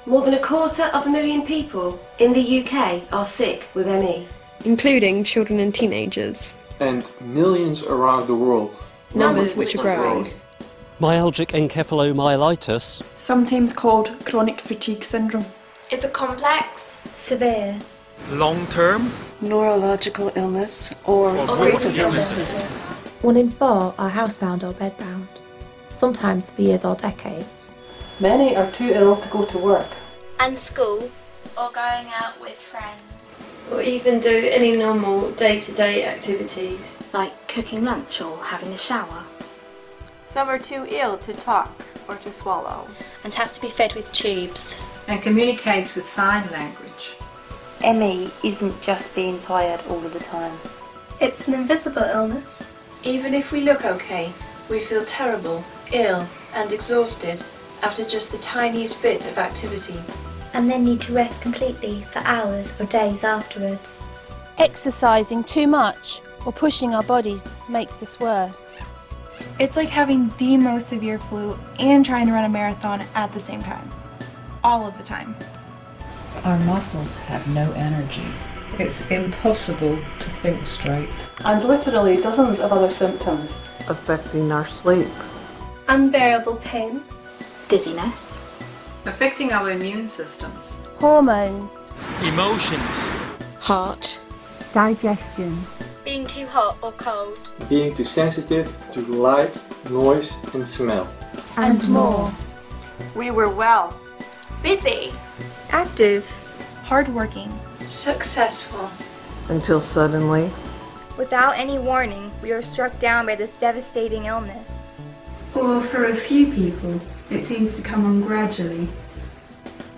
More than 250,000 people in the UK are sick with ME. Including children and teenagers. And millions around the world. Numbers which are growing. Myalgic encefalomyelitis, sometimes called chronic fatigue syndrome, is a complex, severe, long-term, neurological illness or group of illnesses. 1 in 4 are housebound or bedbound, sometimes for years or decades. Many are too ill to go to work. And school, or going out with friends. Or even do any normal day-to-day activities. Like cooking lunch or having a shower. Some are too ill to talk or to swallow. And have to be fed with tubes. And communicate with sign language. ME isn't just being tired all of the time. It's an invisible illness. Even if we look okay, we feel terrible, ill and exhausted after just the tiniest bit of activity. And then need to rest completely for hours or days afterwards. Exercising too much or pushing our bodies makes this worse. It's like having the most severe flu and trying to run a marathon at the same time. All of the time. Our muscles have no energy. It's impossible to think straight. And literally dozens of other symptoms affecting our sleep. Unbearable pain. Dizziness. Affecting our immune systems. Hormones. Emotions. Heart. Digestion. Being too hot or cold. Being too sensitive to light, noise and smell. And more. We were well. Busy. Active. Hardworking. Successful. Until suddenly, without any warning, we are struck down by this devastating illness. Or for a few people, it seems to come on gradually.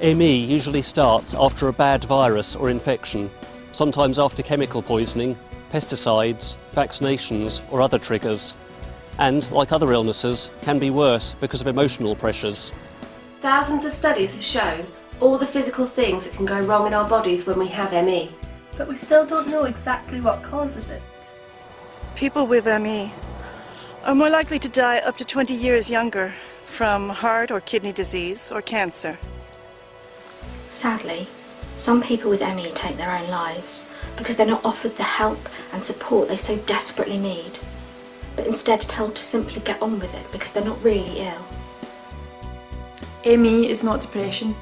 ME usually starts after a bad virus or infection, sometimes after chemical poisoning, pesticides, vaccinations or other triggers, and, like other illnesses, can be worse because of emotional pressures. Thousands of studies have shown all the physical things that can go wrong in our bodies when we have ME. But we still don't know exactly what causes it. People with ME are more likely to die up to 20 years younger from heart or kidney disease or cancer. Sadly, some people with ME take their own lives because they're not offered the help and support they so desperately need, but instead told to simply get on with it because they're not really ill. ME is not depression.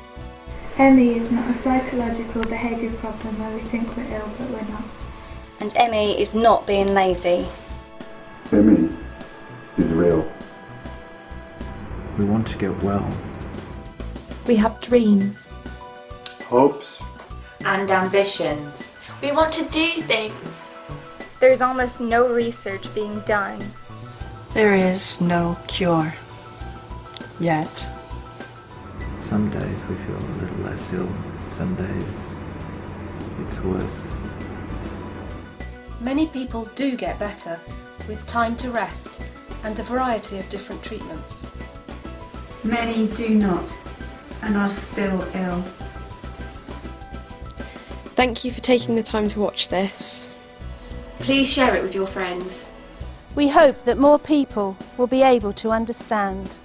ME is not a psychological behaviour problem where we think we're ill but we're not. And ME is not being lazy. ME is real. We want to get well. We have dreams. Hopes. And ambitions. We want to do things. There's almost no research being done. There is no cure. Yet. Some days we feel a little less ill, some days it's worse. Many people do get better, with time to rest and a variety of different treatments. Many do not, and are still ill. Thank you for taking the time to watch this. Please share it with your friends. We hope that more people will be able to understand.